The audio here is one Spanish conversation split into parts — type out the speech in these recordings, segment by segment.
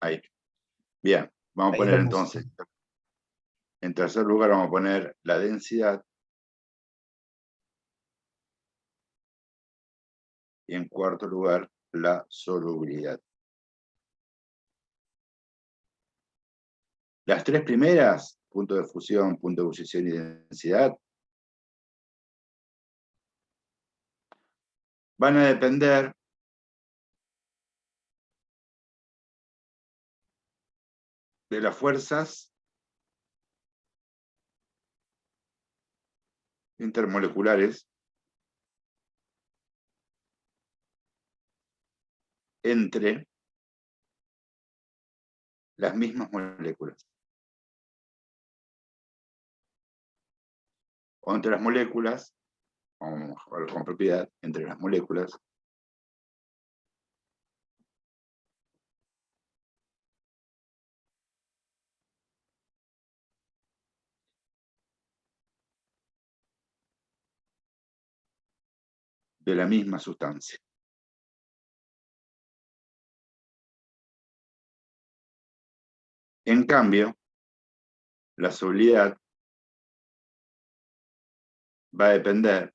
Ahí. Bien, vamos a Ahí poner lo puse. entonces, en tercer lugar vamos a poner la densidad. Y en cuarto lugar, la solubilidad. Las tres primeras, punto de fusión, punto de ebullición y densidad, van a depender de las fuerzas intermoleculares entre las mismas moléculas. O entre las moléculas, vamos a ver con propiedad, entre las moléculas de la misma sustancia. En cambio, la solubilidad va a depender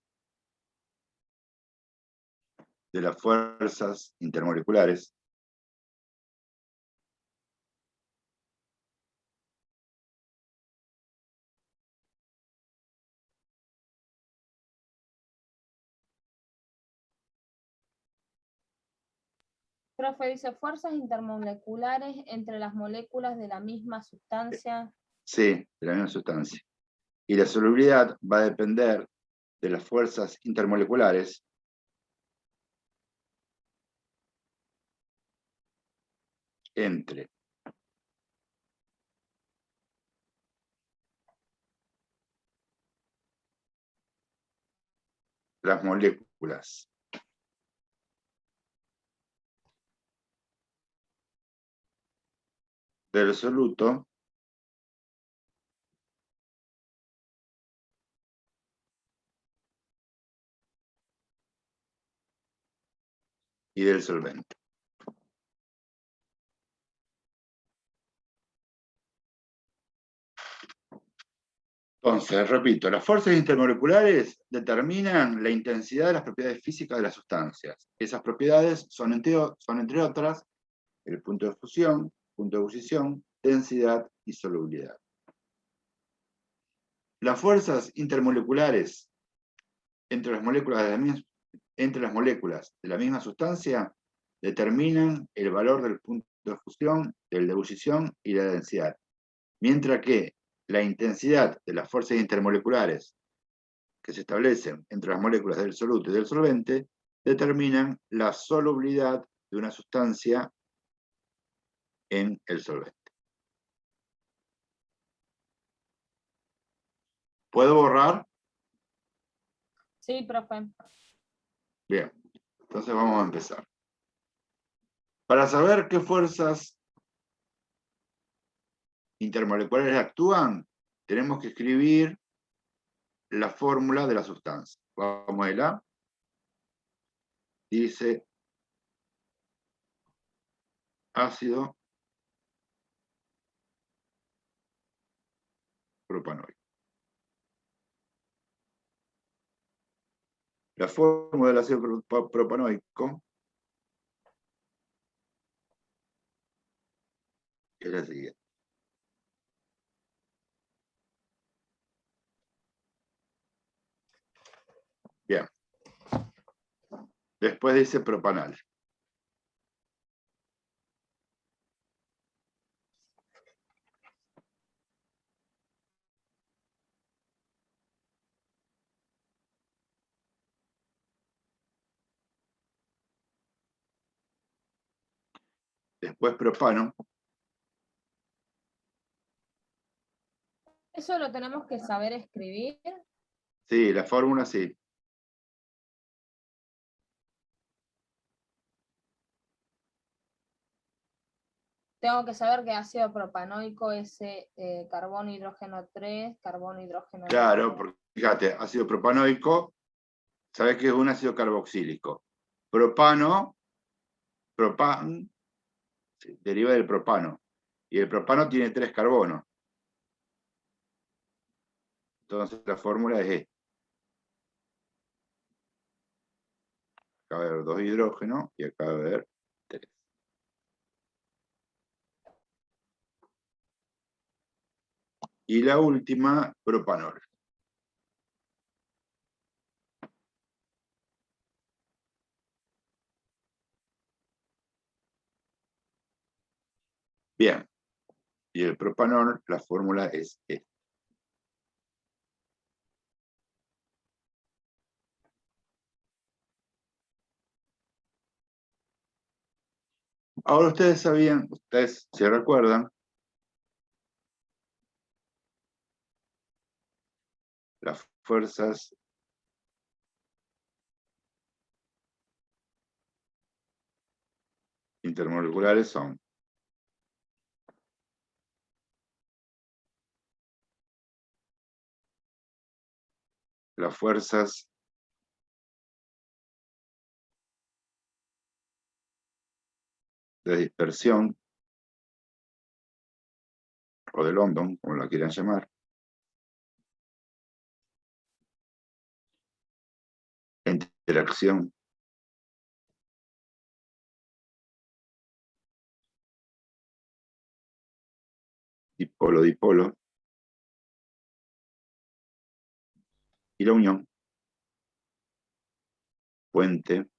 de las fuerzas intermoleculares Profe, dice fuerzas intermoleculares entre las moléculas de la misma sustancia. Sí, de la misma sustancia. Y la solubilidad va a depender de las fuerzas intermoleculares entre las moléculas del soluto y del solvente. Entonces, repito, las fuerzas intermoleculares determinan la intensidad de las propiedades físicas de las sustancias. Esas propiedades son entre otras, el punto de fusión, punto de ebullición, densidad y solubilidad. Las fuerzas intermoleculares entre las moléculas de la misma sustancia determinan el valor del punto de fusión, del de ebullición y la densidad. Mientras que la intensidad de las fuerzas intermoleculares que se establecen entre las moléculas del soluto y del solvente determinan la solubilidad de una sustancia en el solvente. ¿Puedo borrar? Sí, profe. Bien, entonces vamos a empezar. Para saber qué fuerzas intermoleculares actúan, tenemos que escribir la fórmula de la sustancia. Vamos a la. Dice ácido propanoico. La fórmula del ácido propanoico es la siguiente. Bien. Después dice propanal. Después propano. ¿Eso lo tenemos que saber escribir? Sí, la fórmula sí. Tengo que saber que ácido propanoico es carbono, hidrógeno 3, carbono, hidrógeno 2. Claro, porque fíjate, ácido propanoico, sabes que es un ácido carboxílico. Propano, propan, deriva del propano. Y el propano tiene 3 carbonos. Entonces la fórmula es esta. Acá va a haber 2 hidrógenos y acá va a haber 3. Y la última, propanol. Bien. Y el propanol, la fórmula es esta. Ahora ustedes se recuerdan, las fuerzas intermoleculares son las fuerzas de dispersión o de London, como la quieran llamar, interacción dipolo-dipolo y la unión puente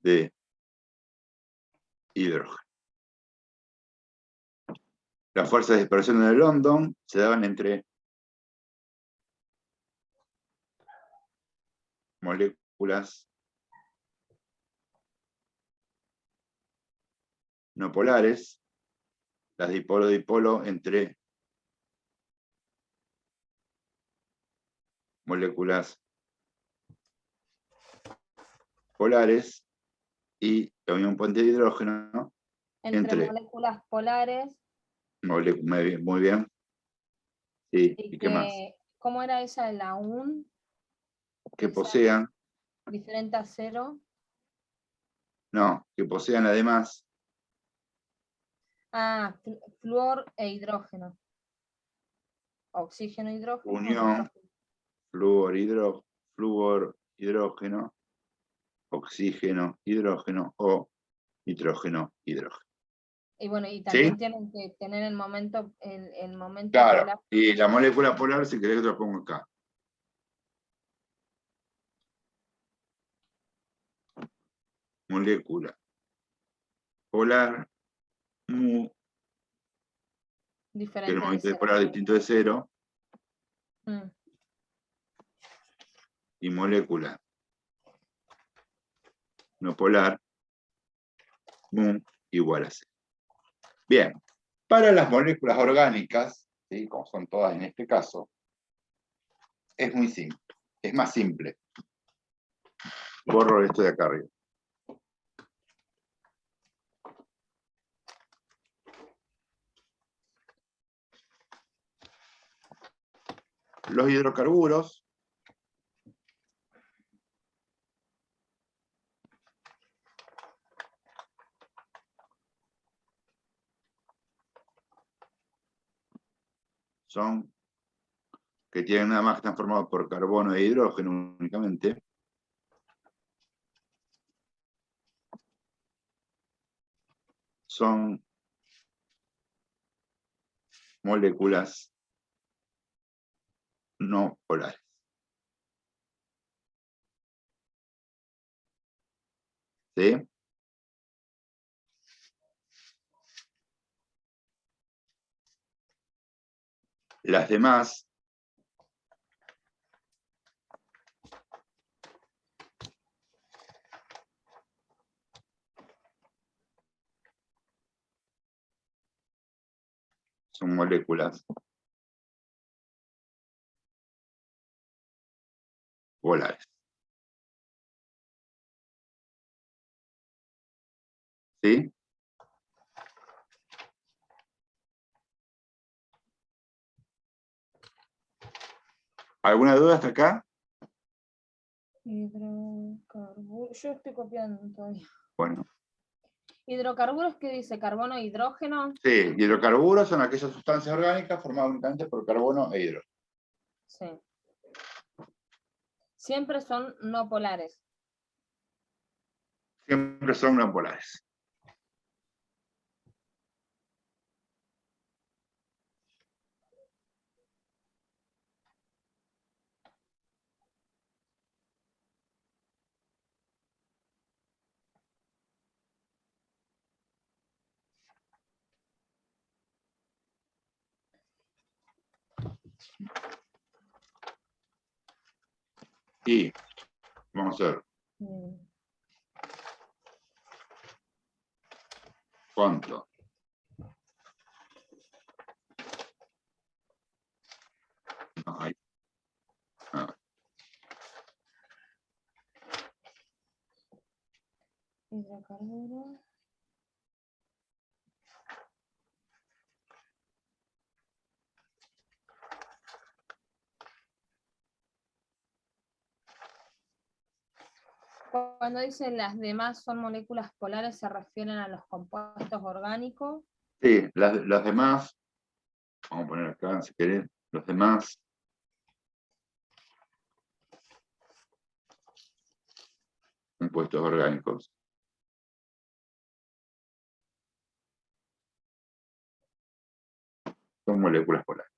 de hidrógeno. Las fuerzas de dispersión de London se daban entre moléculas no polares, las dipolo-dipolo entre moléculas polares y la unión puente de hidrógeno Entre moléculas polares. Muy bien. Sí, ¿y qué más? ¿Cómo era esa de la UN? Que posean. Diferente a 0. No, que posean además. Flúor e hidrógeno. Oxígeno, hidrógeno. Unión, flúor, hidrógeno, oxígeno, hidrógeno o nitrógeno, hidrógeno. Y bueno, y también ¿Sí? tienen que tener el momento Claro, polar. y la molécula polar, si querés que te lo pongo acá. Molécula polar, mu, que el momento de polar distinto de 0, y molécula no polar, mu, igual a 0. Bien, para las moléculas orgánicas, ¿sí? Como son todas en este caso, es muy simple, es más simple. Borro esto de acá arriba. Los hidrocarburos son que tienen nada más que están formados por carbono e hidrógeno únicamente. Son moléculas no polares. ¿Sí? Las demás son moléculas polares. ¿Sí? ¿Alguna duda hasta acá? Hidrocarburos. Yo estoy copiando todavía. Bueno, Hidrocarburos, ¿qué dice? Carbono e hidrógeno. sí, hidrocarburos son aquellas sustancias orgánicas formadas únicamente por carbono e hidrógeno. Sí. Siempre son no polares. Siempre son no polares. Y vamos a ver cuánto. No, ahí. Ah, Hidrocarburos. Cuando dicen las demás son moléculas polares, se refieren a los compuestos orgánicos. sí, las demás, vamos a poner acá si querés, los demás compuestos orgánicos. Son moléculas polares.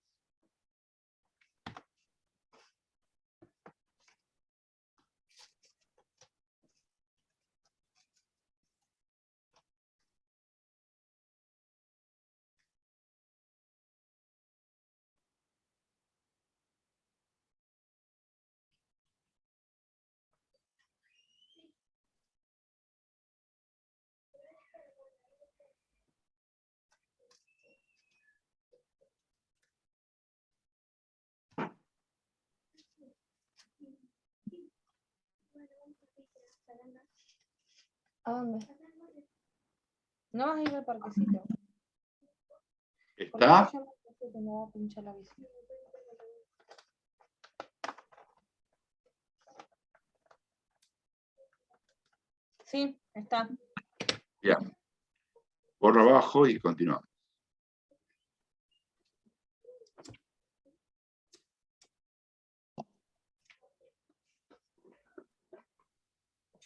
¿A dónde? No vas a ir al parquecito. Porque ¿Está? yo no sé si me va a pinchar la bici. Sí, está. Bien. Por abajo y continuamos.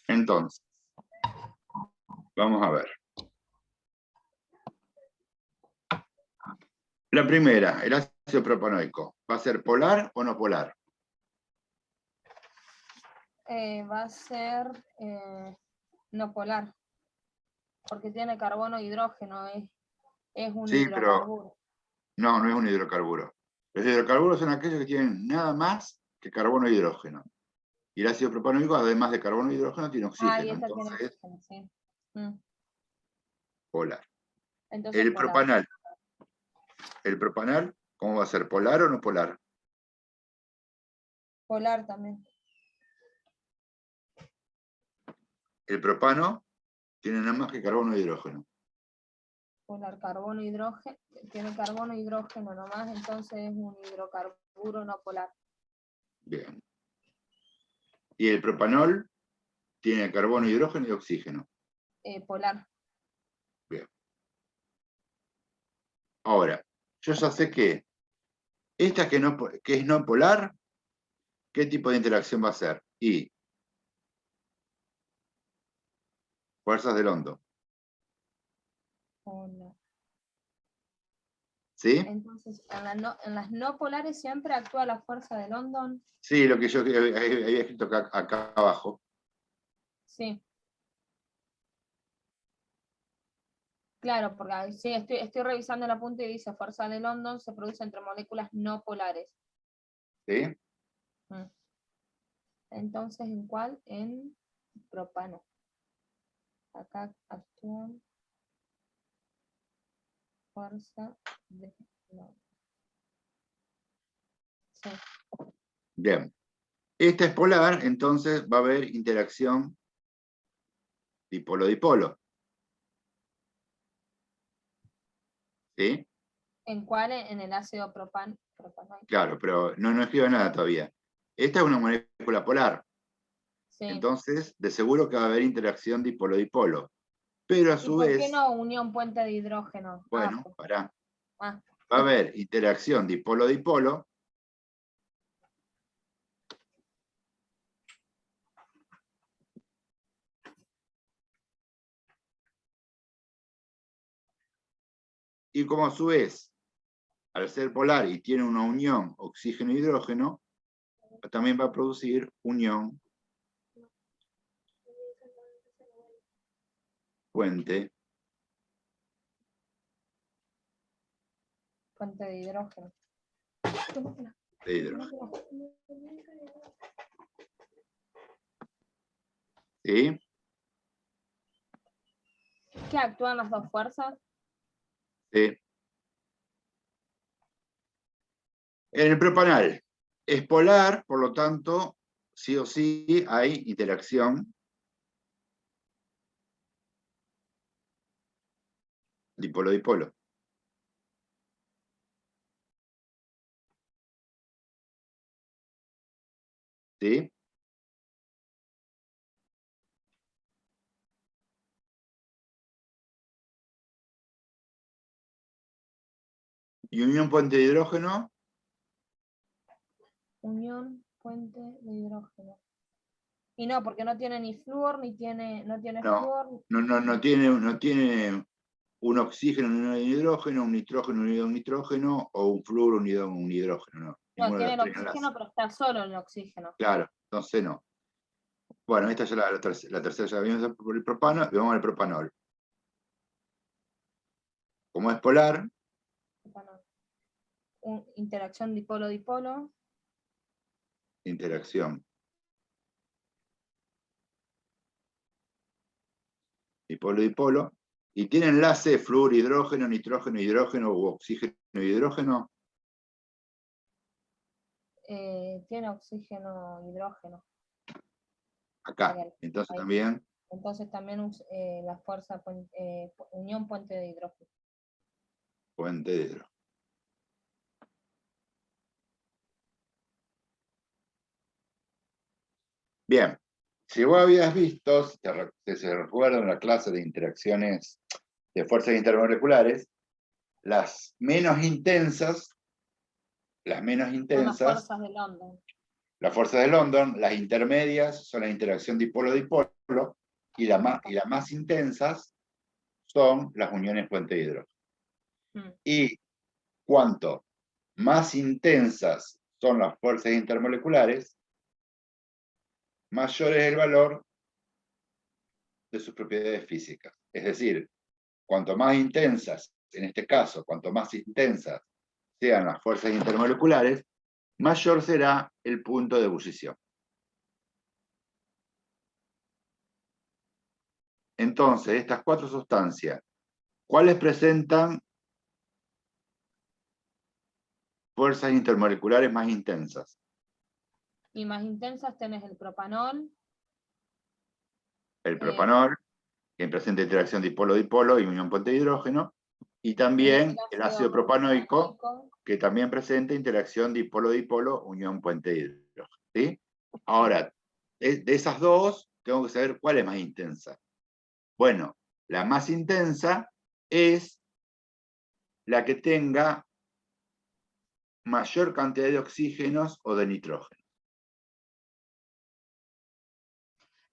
Entonces, vamos a ver. La primera, el ácido propanoico. ¿Va a ser polar o no polar? Va a ser no polar. Porque tiene carbono e hidrógeno. Es un Sí, pero hidrocarburo. no es un hidrocarburo. Los hidrocarburos son aquellos que tienen nada más que carbono e hidrógeno. Y el ácido propanoico, además de carbono e hidrógeno, tiene Y oxígeno. esta tiene Entonces, oxígeno, sí. polar. Entonces El polar. propanal. El propanal, ¿cómo va a ser? ¿Polar o no polar? Polar también. El propano tiene nada más que carbono e hidrógeno. Polar, carbono, hidrógeno. Tiene carbono e hidrógeno nomás, entonces es un hidrocarburo no polar. Bien. Y el propanol tiene carbono, hidrógeno y oxígeno. Polar. Bien. Ahora, yo ya sé que esta que es no polar, ¿qué tipo de interacción va a ser? Y fuerzas del hondo. Polar. ¿Sí? Entonces, en las no polares siempre actúa la fuerza de London. Sí, lo que yo había escrito acá abajo. Sí. Claro, porque sí, estoy revisando el apunte y dice fuerza de London se produce entre moléculas no polares. ¿Sí? Entonces, ¿en cuál? En propano. Acá actúan fuerza de London. Sí. Bien. Esta es polar, entonces va a haber interacción dipolo-dipolo. ¿Sí? ¿En cuál? En el ácido propanoico. Claro, pero no escribo nada todavía. Esta es una molécula polar. Sí. Entonces, de seguro que va a haber interacción dipolo-dipolo. Pero a ¿Y su por qué vez, no unión puente de hidrógeno? bueno, pará, Ah, va a haber interacción dipolo-dipolo. Y como a su vez, al ser polar y tiene una unión oxígeno-hidrógeno, también va a producir unión puente puente de hidrógeno. de hidrógeno. ¿Sí? ¿Qué actúan las dos fuerzas? Sí. En el propanal es polar, por lo tanto, sí o sí hay interacción dipolo-dipolo. ¿Sí? Y unión puente de hidrógeno, Unión puente de hidrógeno. Y no, porque no tiene ni flúor, ni tiene, no tiene no, flúor. no tiene un oxígeno unido a un hidrógeno, un nitrógeno unido a un nitrógeno, o un flúor unido a un hidrógeno, no. No, Ninguno de tiene los el tres enlaces. oxígeno, pero está solo el oxígeno. Claro, entonces no. Bueno, esta es la tercera, ya vimos por el propano, y vamos al propanol. Como es polar, Interacción dipolo-dipolo. interacción dipolo-dipolo, y tiene enlace flúor, hidrógeno, nitrógeno, hidrógeno, u oxígeno, hidrógeno. Tiene oxígeno, hidrógeno. Acá. Ahí, Entonces ahí. también Entonces también la fuerza, unión puente de hidrógeno. puente de hidrógeno. Bien, si vos habías visto, si se recuerdan la clase de interacciones de fuerzas intermoleculares, las menos intensas, Son las fuerzas de London. las fuerzas de London, las intermedias son la interacción dipolo-dipolo, y las más intensas son las uniones puente de hidrógeno. Y cuanto más intensas son las fuerzas intermoleculares, mayor es el valor de sus propiedades físicas. Es decir, cuanto más intensas, en este caso, cuanto más intensas sean las fuerzas intermoleculares, mayor será el punto de ebullición. Entonces, estas cuatro sustancias, ¿cuáles presentan fuerzas intermoleculares más intensas? Y más intensas tenés el propanol. El propanol, que presenta interacción dipolo-dipolo y unión puente de hidrógeno, y también el ácido propanoico, que también presenta interacción dipolo-dipolo, unión puente de hidrógeno. ¿Sí? Ahora, de esas dos, tengo que saber cuál es más intensa. Bueno, la más intensa es la que tenga mayor cantidad de oxígenos o de nitrógeno.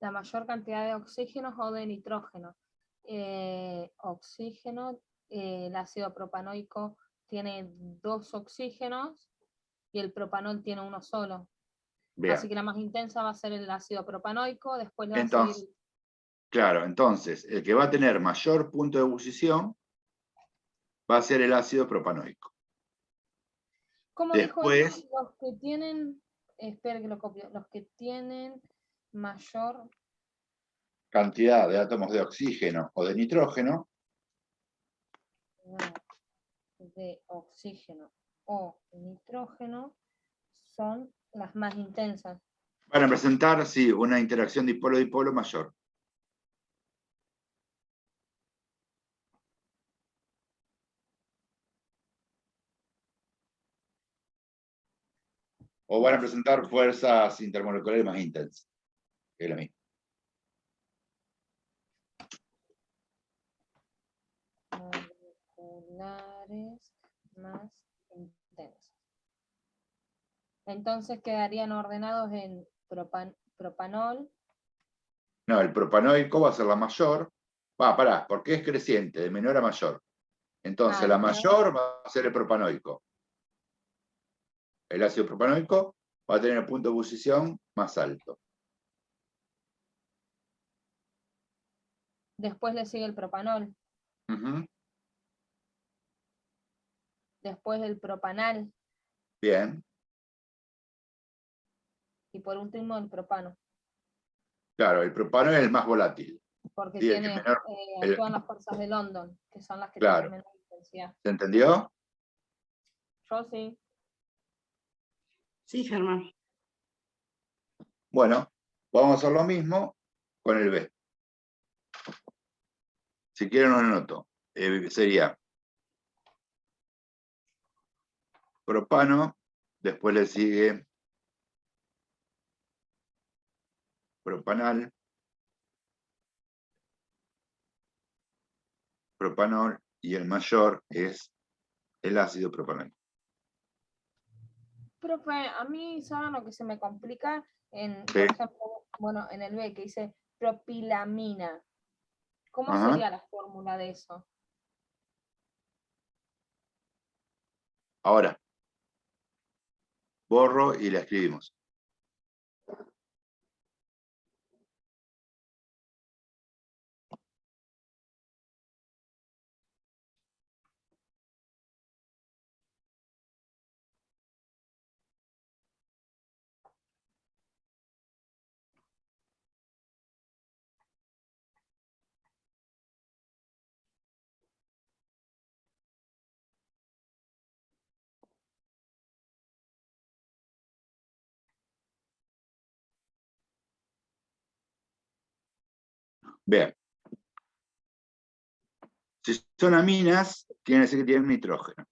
La mayor cantidad de oxígenos o de nitrógeno. Oxígeno, el ácido propanoico tiene 2 oxígenos y el propanol tiene uno solo. Bien. Así que la más intensa va a ser el ácido propanoico, después le va Entonces, a seguir... Claro, entonces, el que va a tener mayor punto de ebullición va a ser el ácido propanoico. ¿Cómo dijo Después, él? Los que tienen, espera que lo copio, los que tienen mayor cantidad de átomos de oxígeno o de nitrógeno de oxígeno o nitrógeno son las más intensas. van a presentar, sí, una interacción dipolo-dipolo mayor. O van a presentar fuerzas intermoleculares más intensas. que es la misma. Moleculares más intensas. Entonces quedarían ordenados en propanol. No, el propanoico va a ser la mayor. Pará, porque es creciente, de menor a mayor. Entonces la mayor va a ser el propanoico. El ácido propanoico va a tener el punto de ebullición más alto. Después le sigue el propanol. Después el propanal. Bien. Y por último el propano. Claro, el propano es el más volátil. Porque Sí, tiene, actúan las fuerzas de London, que son las que claro. tienen menor intensidad. ¿Se entendió? Yo sí. Sí, Germán. Bueno, vamos a hacer lo mismo con el B. Si quieren lo anoto. Sería propano, después le sigue propanal, propanol, y el mayor es el ácido propanoico. Profe, a mí, ¿saben lo que se me complica? Sí. Por ejemplo, bueno, en el B, que dice propilamina. ¿Cómo Ajá. sería la fórmula de eso? Ahora, borro y la escribimos. Bien. Si son aminas, quiere decir que tienen nitrógeno.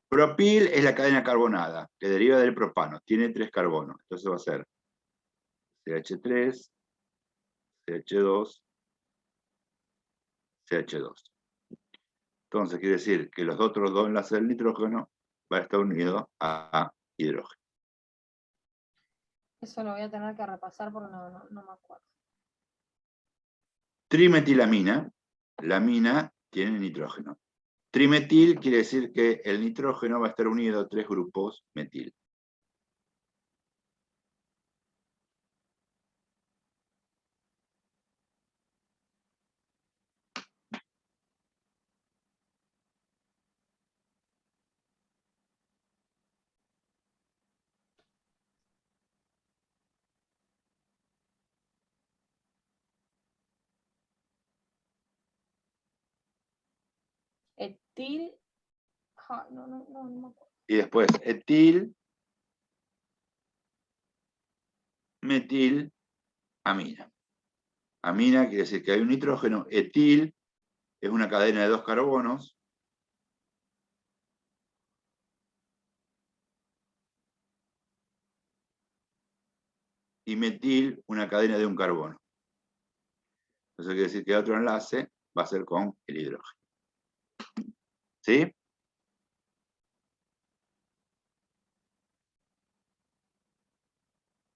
Propil es la cadena carbonada, que deriva del propano. Tiene 3 carbonos. Entonces va a ser CH3, CH2, CH2. Entonces quiere decir que los otros dos enlaces del nitrógeno van a estar unidos a hidrógeno. Eso lo voy a tener que repasar porque no me acuerdo. Trimetilamina, la amina tiene nitrógeno. Trimetil quiere decir que el nitrógeno va a estar unido a 3 grupos metil. Etil. No me acuerdo. Y después etil, metil, amina. Amina quiere decir que hay un nitrógeno. Etil es una cadena de 2 carbonos. Y metil, una cadena de 1 carbono. Entonces quiere decir que otro enlace va a ser con el hidrógeno. ¿Sí?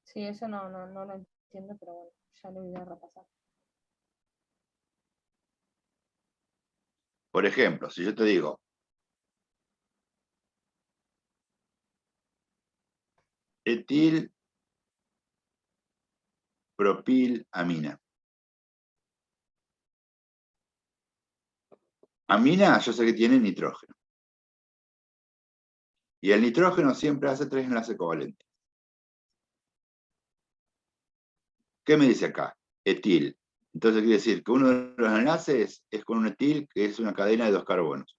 Sí, eso no lo entiendo, pero bueno, ya lo voy a repasar. Por ejemplo, si yo te digo etil, propil, amina. Amina, yo sé que tiene nitrógeno. Y el nitrógeno siempre hace 3 enlaces covalentes. ¿Qué me dice acá? Etil. Entonces quiere decir que uno de los enlaces es con un etil, que es una cadena de 2 carbonos.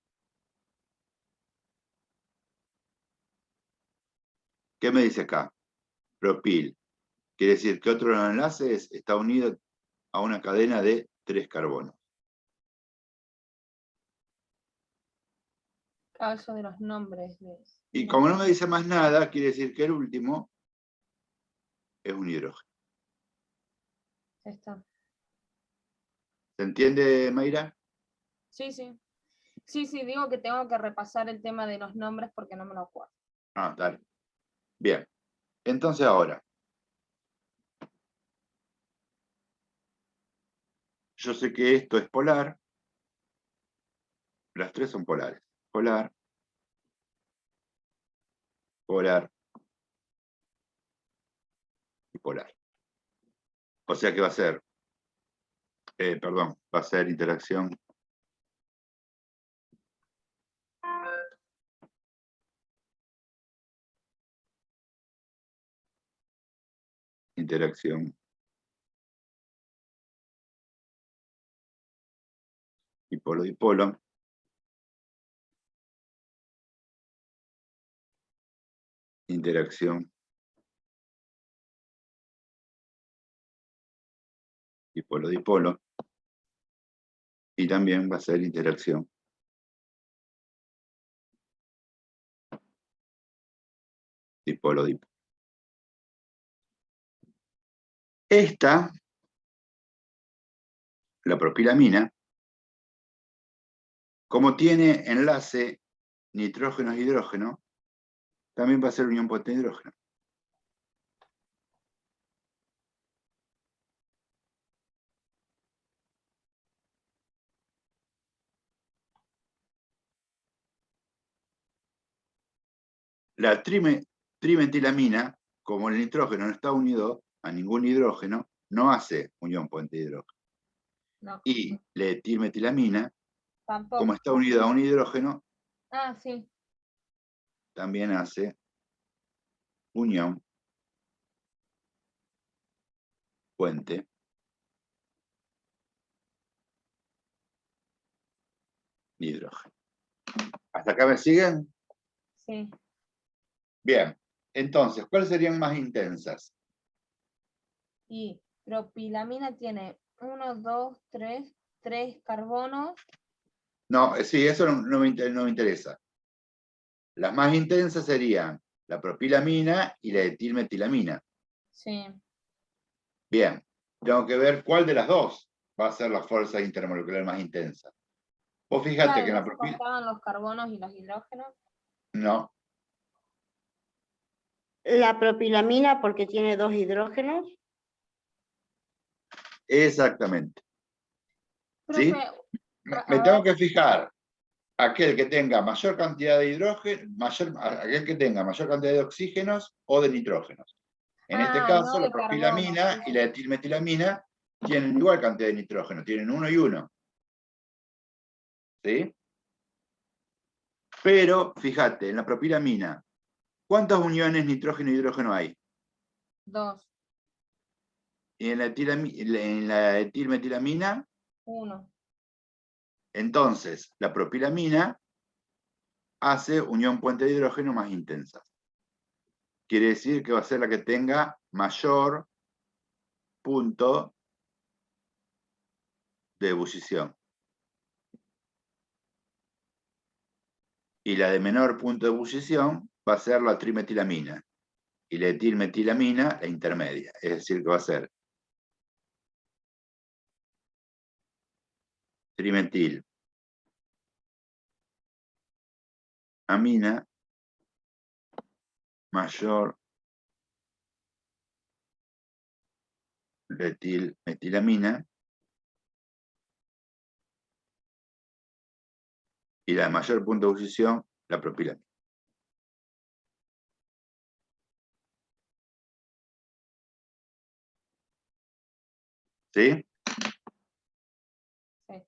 ¿Qué me dice acá? Propil. Quiere decir que otro de los enlaces está unido a una cadena de 3 carbonos. Eso de los nombres. Y como no me dice más nada, quiere decir que el último es un hidrógeno. Está. ¿Se entiende, Mayra? Sí, sí. Sí, sí, digo que tengo que repasar el tema de los nombres porque no me lo acuerdo. Ah, dale. Bien. Entonces ahora, yo sé que esto es polar. Las tres son polares. Polar, polar y polar. O sea que va a ser, perdón, va a ser interacción dipolo-dipolo. Interacción dipolo-dipolo. Y también va a ser interacción dipolo-dipolo. Esta, la propilamina, como tiene enlace nitrógeno-hidrógeno, también va a ser unión puente de hidrógeno. La trimetilamina, como el nitrógeno no está unido a ningún hidrógeno, no hace unión puente de hidrógeno. No, Y la etilmetilamina, tampoco. como está unida a un hidrógeno, Ah, sí. también hace unión puente de hidrógeno. ¿Hasta acá me siguen? Sí. Bien. Entonces, ¿cuáles serían más intensas? Y propilamina tiene 1, 2, 3 carbonos. No, sí, eso no me interesa. Las más intensas serían la propilamina y la etilmetilamina. Sí. Bien, tengo que ver cuál de las dos va a ser la fuerza intermolecular más intensa. Vos fíjate Claro, que en ¿no la se contaban los carbonos y los hidrógenos? no, La propilamina porque tiene 2 hidrógenos. exactamente. ¿Sí? Profe, Me a tengo ver, que fijar aquel que tenga mayor cantidad de hidrógeno, aquel que tenga mayor cantidad de oxígenos o de nitrógenos. En este no caso, la de carbono, propilamina y sí. la etilmetilamina tienen igual cantidad de nitrógeno, tienen 1 y 1. ¿Sí? Pero, fíjate, en la propilamina, ¿cuántas uniones nitrógeno-hidrógeno hay? 2, Y en la etilmetilamina, 1. entonces, la propilamina hace unión puente de hidrógeno más intensa. Quiere decir que va a ser la que tenga mayor punto de ebullición. Y la de menor punto de ebullición va a ser la trimetilamina. Y la etilmetilamina, la intermedia. Es decir, que va a ser trimetil amina mayor etilmetilamina y la de mayor punto de ebullición, la propilamina. ¿Sí? Sí.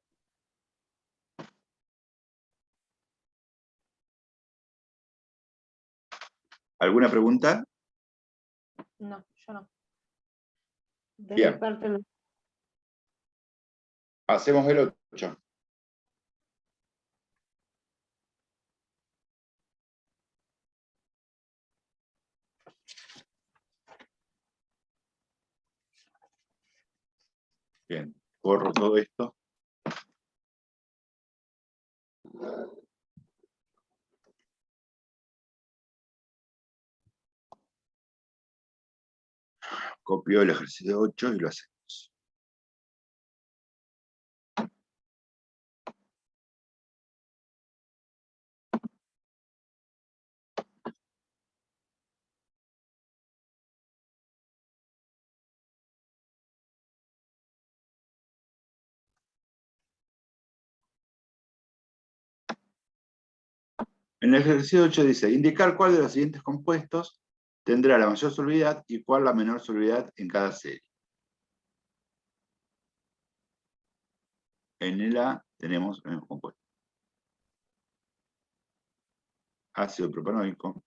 ¿Alguna pregunta? No, yo no. De mi Bien, parte no. hacemos el 8. Bien, corro todo esto. Copio el ejercicio 8 y lo hacemos. En el ejercicio 8 dice, indicar cuál de los siguientes compuestos tendrá la mayor solubilidad y cuál la menor solubilidad en cada serie. En el A tenemos el mismo compuesto. Ácido propanoico.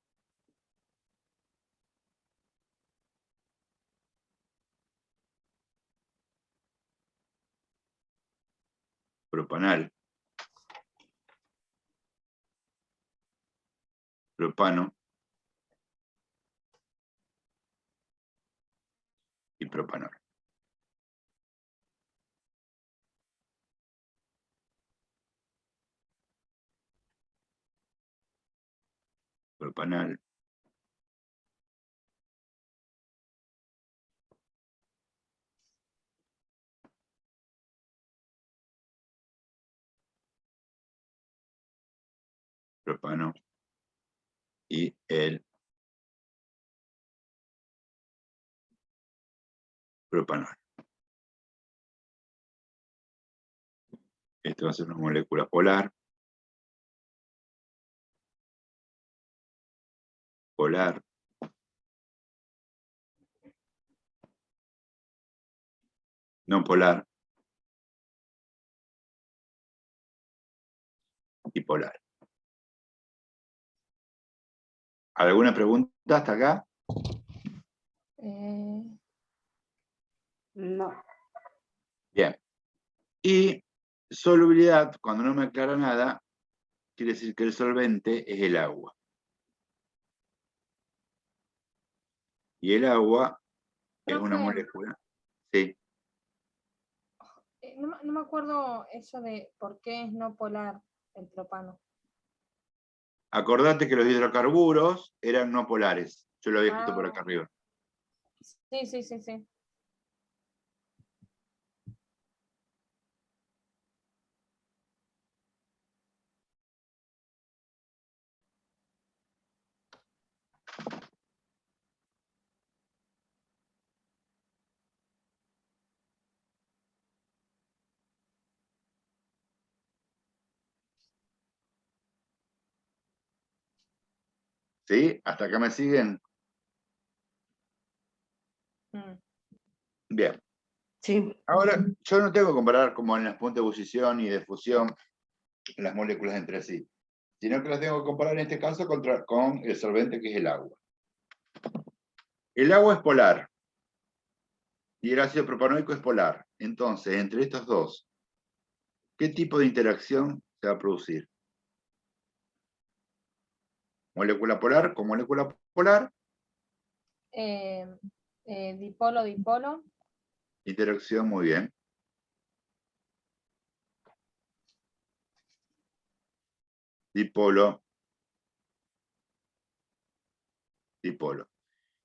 Propanal. Propano. Y propanol. Propanal. Propano. Y el propanol. Esto va a ser una molécula polar. Polar. No polar. Y polar. ¿Alguna pregunta hasta acá? No. Bien. Y solubilidad, cuando no me aclara nada, quiere decir que el solvente es el agua. Y el agua es una Profe, molécula. Sí. no me acuerdo eso de por qué es no polar el propano. Acordate que los hidrocarburos eran no polares. Yo lo había escrito por acá Ah, arriba. sí. ¿Sí? ¿Hasta acá me siguen? Mm. Bien. Sí. Ahora, yo no tengo que comparar como en las puntos de ebullición y de fusión las moléculas entre sí, sino que las tengo que comparar en este caso con el solvente que es el agua. El agua es polar y el ácido propanoico es polar. Entonces, entre estos dos, ¿qué tipo de interacción se va a producir? Molécula polar con molécula polar, Dipolo. interacción muy bien. Dipolo, dipolo.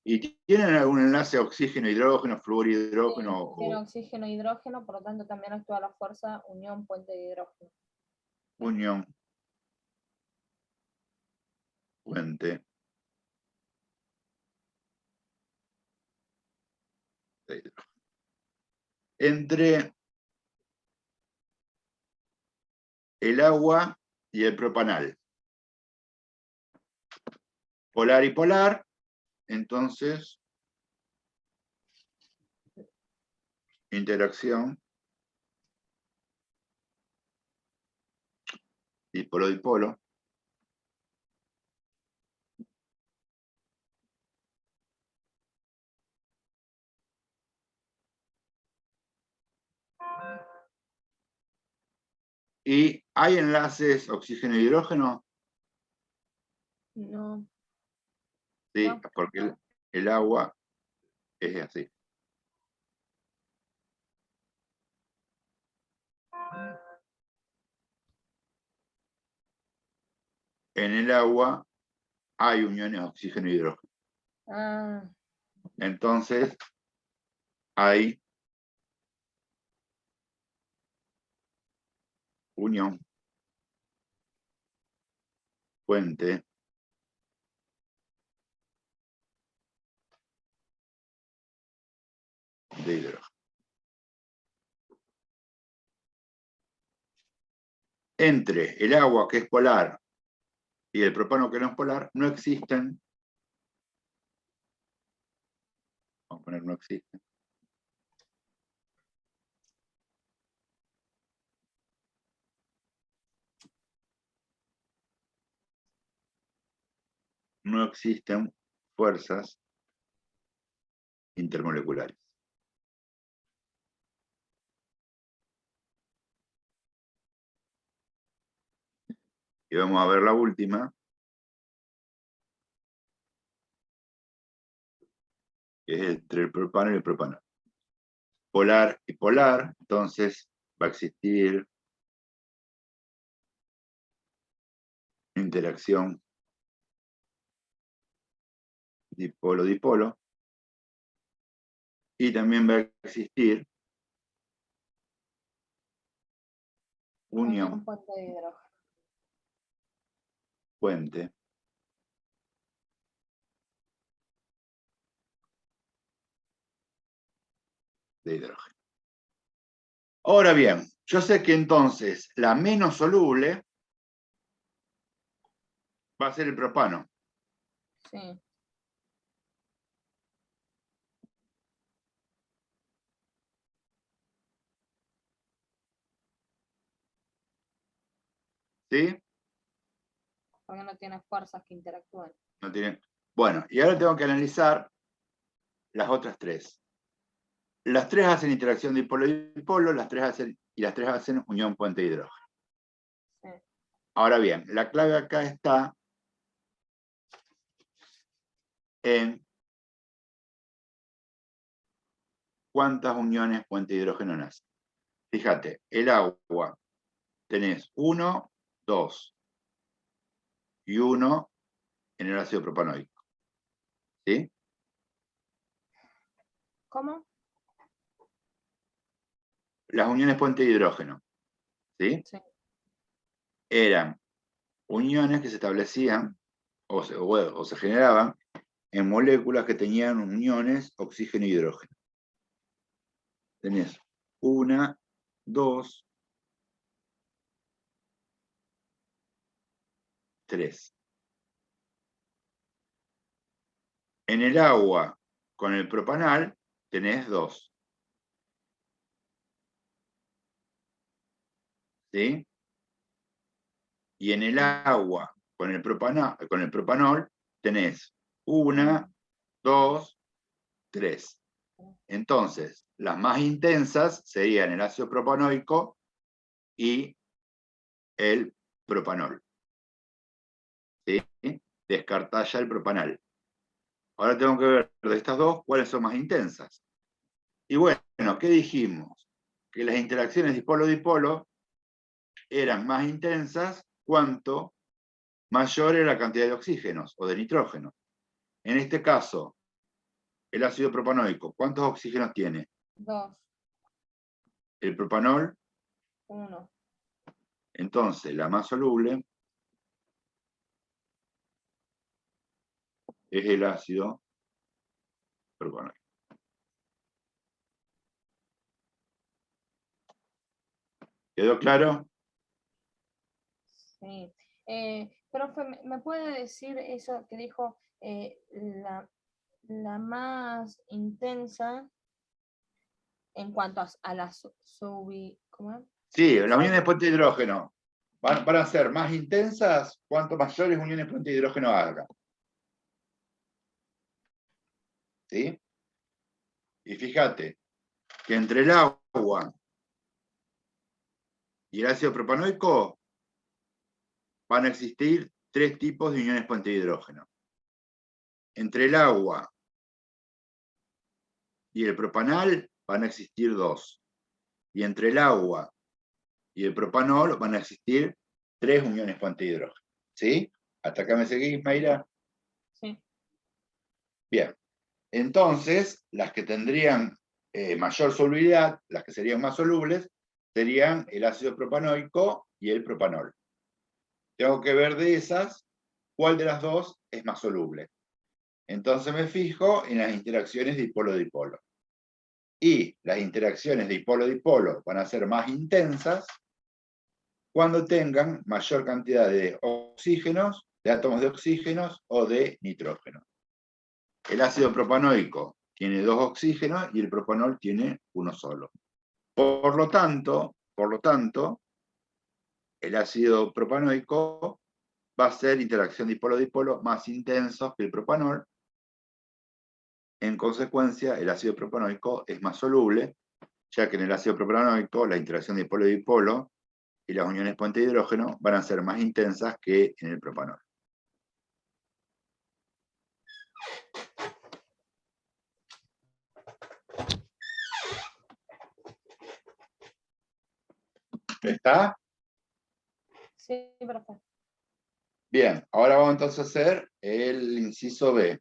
¿Y tienen algún enlace a oxígeno, hidrógeno, flúor, hidrógeno? Tiene oxígeno, hidrógeno, por lo tanto también actúa la fuerza unión puente de hidrógeno. Unión, puente de hidrógeno. Entre el agua y el propanal. Polar y polar, entonces, interacción, dipolo-dipolo. ¿Y hay enlaces oxígeno-hidrógeno? No. Sí, No. porque el agua es así. En el agua hay uniones oxígeno-hidrógeno. Ah, Entonces, hay unión, puente de hidrógeno. Entre el agua, que es polar, y el propano que no es polar no existen. Vamos a poner no existen. No existen fuerzas intermoleculares. Y vamos a ver la última, que es entre el propano y el propanol. Polar y polar, entonces va a existir interacción dipolo-dipolo, y también va a existir unión puente de hidrógeno. puente de hidrógeno. Ahora bien, yo sé que entonces la menos soluble va a ser el propano. Sí. ¿Sí? Porque no tiene fuerzas que interactúen. No tiene... Bueno, y ahora tengo que analizar las otras tres. Las tres hacen interacción dipolo-dipolo, las tres hacen unión puente de hidrógeno. Sí. Ahora bien, la clave acá está en cuántas uniones puente de hidrógeno nacen. Fíjate, el agua, tenés 1, 2 y 1 en el ácido propanoico. ¿Sí? ¿Cómo? Las uniones puente de hidrógeno, ¿sí? Sí. Eran uniones que se establecían o se generaban en moléculas que tenían uniones oxígeno e hidrógeno. Tenés 1, 2, 3. En el agua con el propanal tenés 2. ¿Sí? Y en el agua con el propanol tenés 1, 2, 3. Entonces, las más intensas serían el ácido propanoico y el propanol. ¿Sí? Descartá ya el propanal. Ahora tengo que ver de estas dos cuáles son más intensas. Y bueno, ¿qué dijimos? Que las interacciones dipolo-dipolo eran más intensas cuanto mayor era la cantidad de oxígenos o de nitrógeno. En este caso, el ácido propanoico, ¿cuántos oxígenos tiene? 2. El propanol, 1. entonces la más soluble es el ácido propanoico. ¿Quedó claro? Sí. Profe, ¿me puede decir eso que dijo la más intensa en cuanto a la ¿cómo es? Sí, las uniones puente de hidrógeno van a ser más intensas cuanto mayores uniones puente de hidrógeno hagan. ¿Sí? Y fíjate que entre el agua y el ácido propanoico van a existir 3 tipos de uniones puente de hidrógeno. Entre el agua y el propanal van a existir 2. Y entre el agua y el propanol van a existir 3 uniones puente de hidrógeno. ¿Sí? ¿Hasta acá me seguís, Mayra? Sí. Bien. Entonces, las que tendrían mayor solubilidad, las que serían más solubles, serían el ácido propanoico y el propanol. Tengo que ver de esas cuál de las dos es más soluble. Entonces me fijo en las interacciones dipolo-dipolo. Y las interacciones dipolo-dipolo van a ser más intensas cuando tengan mayor cantidad de oxígenos de átomos de oxígenos o de nitrógeno. El ácido propanoico tiene 2 oxígenos y el propanol tiene uno solo. Por lo tanto, el ácido propanoico va a ser interacción dipolo-dipolo más intensos que el propanol. En consecuencia, el ácido propanoico es más soluble, ya que en el ácido propanoico la interacción dipolo-dipolo y las uniones puente de hidrógeno van a ser más intensas que en el propanol. ¿Está? Sí, perfecto. Bien, ahora vamos entonces a hacer el inciso B.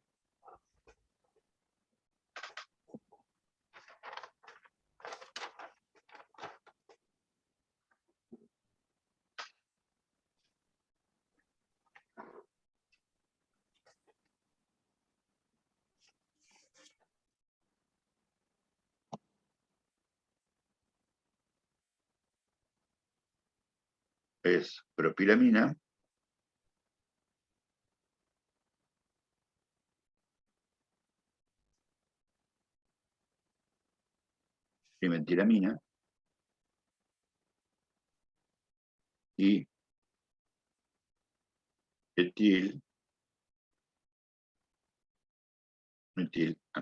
Es propilamina, trimetilamina y metilamina.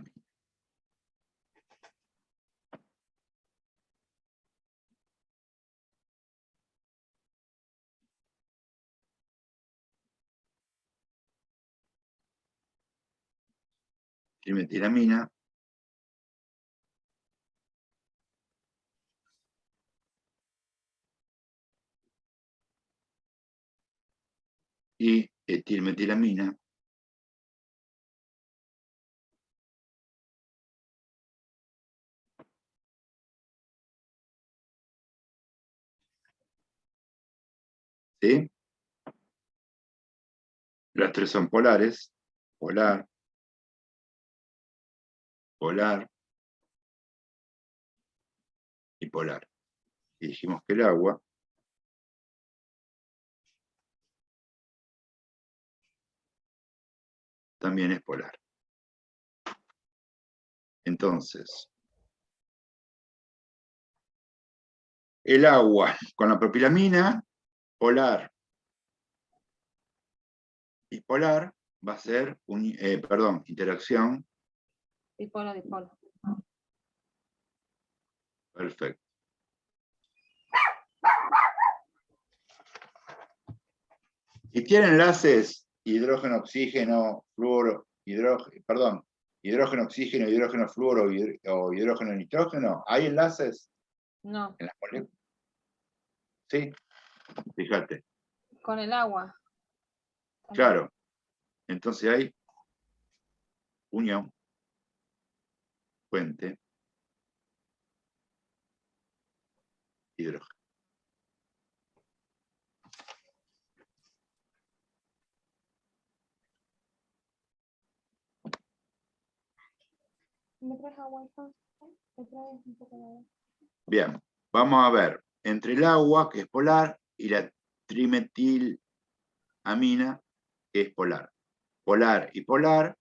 Trimetilamina y etilmetilamina ¿sí? Las tres son polares, polar, polar y polar. Y dijimos que el agua también es polar. Entonces, el agua con la propilamina, polar y polar, va a ser, interacción. Dipolo. Perfecto. Y tiene enlaces hidrógeno-oxígeno, fluoro, hidrógeno-oxígeno, hidrógeno-fluoro o hidrógeno-nitrógeno. ¿Hay enlaces No, en las moléculas? Sí, fíjate. con el agua. Claro. Entonces hay unión, puente, hidrógeno. ¿Me traes agua entonces? ¿Me traes un poco de agua? Bien, vamos a ver. Entre el agua, que es polar, y la trimetilamina, que es polar. Polar y polar.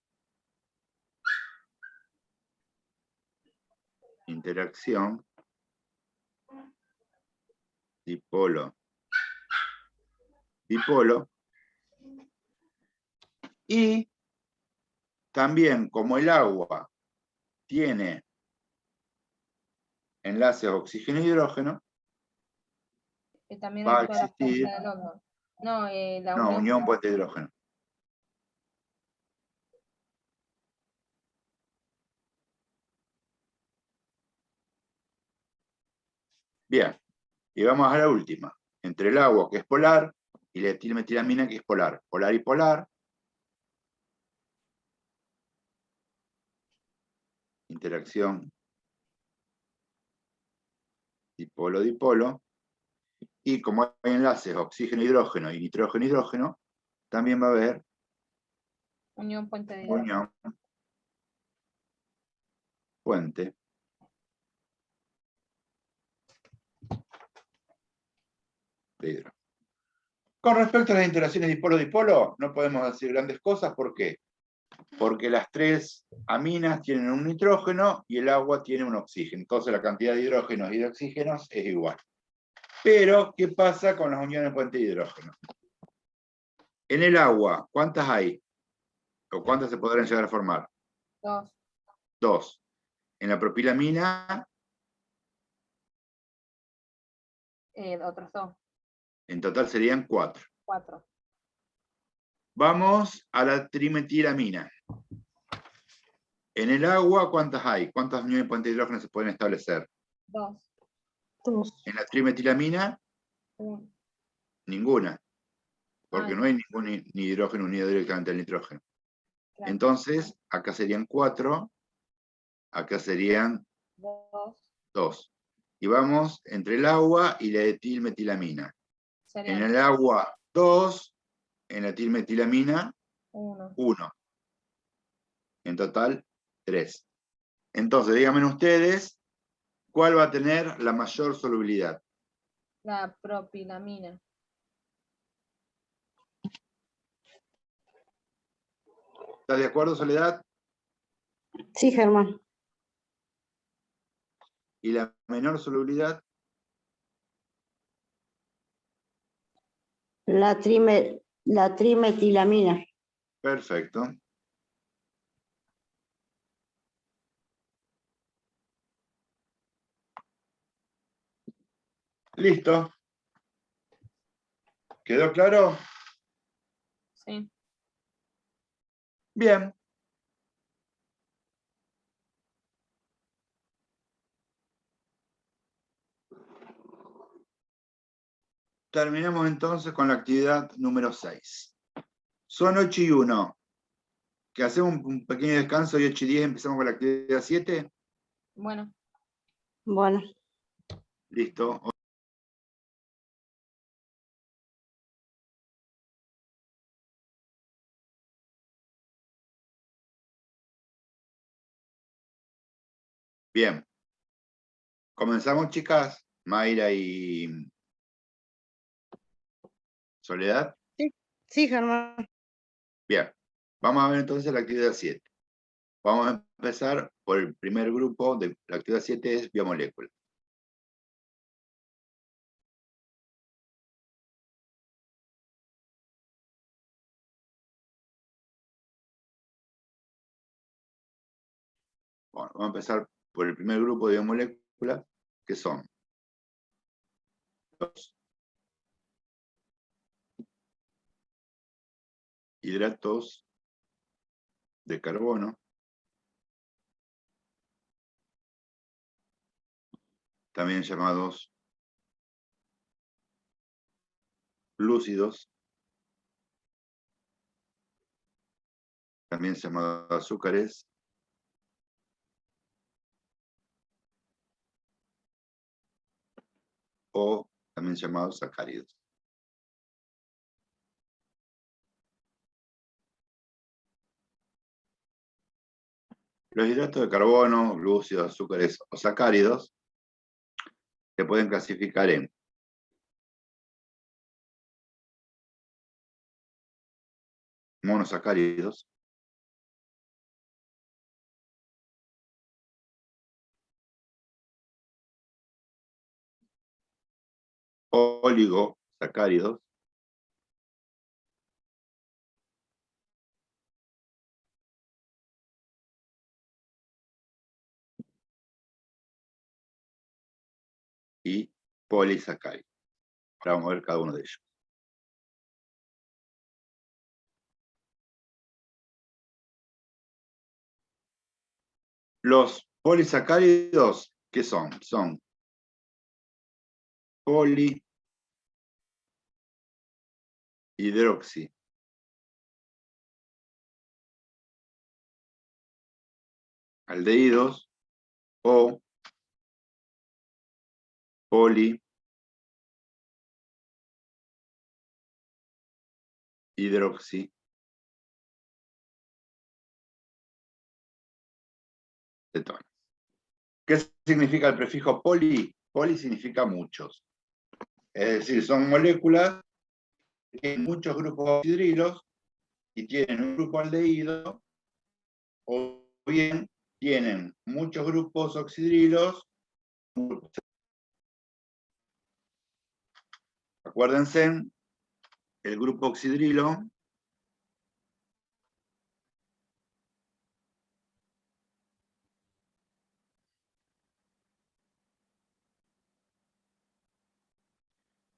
Interacción. Dipolo. Dipolo. Y también, como el agua tiene enlaces oxígeno-hidrógeno, También va a actúa la fuerza existir de London. No, la una unión. unión puente de hidrógeno. Bien, y vamos a la última. Entre el agua, que es polar, y la etilmetilamina, que es polar. Polar y polar. Interacción dipolo-dipolo. Y como hay enlaces oxígeno-hidrógeno y nitrógeno-hidrógeno, también va a haber Unión puente de hidrógeno. unión puente de hidrógeno. Con respecto a las interacciones dipolo-dipolo, no podemos decir grandes cosas. ¿Por qué? Porque las tres aminas tienen un nitrógeno y el agua tiene un oxígeno. Entonces la cantidad de hidrógenos y de oxígenos es igual. Pero, ¿qué pasa con las uniones puente de hidrógeno? En el agua, ¿cuántas hay? ¿O cuántas se podrán llegar a formar? 2. 2. En la propilamina, Otros 2. en total serían 4. 4. Vamos a la trimetilamina. En el agua, ¿cuántas hay? ¿Cuántas uniones puente de hidrógeno se pueden establecer? 2. En la trimetilamina, 1. ninguna. Porque Ay. no hay ningún ni hidrógeno unido directamente al nitrógeno. Claro. Entonces, acá serían 4, acá serían 2. 2. Y vamos entre el agua y la etilmetilamina. En Serían el agua, 2. En la etilmetilamina, 1. 1. En total, 3. Entonces, díganme ustedes, ¿cuál va a tener la mayor solubilidad? La propilamina. ¿Estás de acuerdo, Soledad? Sí, Germán. ¿Y la menor solubilidad? La trimetilamina. Perfecto. Listo. ¿Quedó claro? Sí. Bien. Terminamos entonces con la actividad número 6. Son 8 y 1. ¿Que hacemos un pequeño descanso y 8 y 10 empezamos con la actividad 7? Bueno. Bueno. Listo. Bien. Comenzamos, chicas. Mayra y Soledad. Sí, Germán. Bien. Vamos a ver entonces la actividad 7. Vamos a empezar por el primer grupo de la actividad 7, es biomoléculas. Bueno, vamos a empezar por el primer grupo de biomoléculas, que son los hidratos de carbono, también llamados glúcidos, también llamados azúcares, o también llamados sacáridos. Los hidratos de carbono, glúcidos, azúcares o sacáridos se pueden clasificar en monosacáridos, oligosacáridos, y polisacáridos. Ahora vamos a ver cada uno de ellos. Los polisacáridos, ¿qué son? Son polihidroxi aldehídos o polihidroxi cetonas. ¿Qué significa el prefijo poli? Poli significa muchos. Es decir, son moléculas tienen muchos grupos oxidrilos y tienen un grupo aldehído, o bien tienen muchos grupos oxidrilos. Acuérdense, el grupo oxidrilo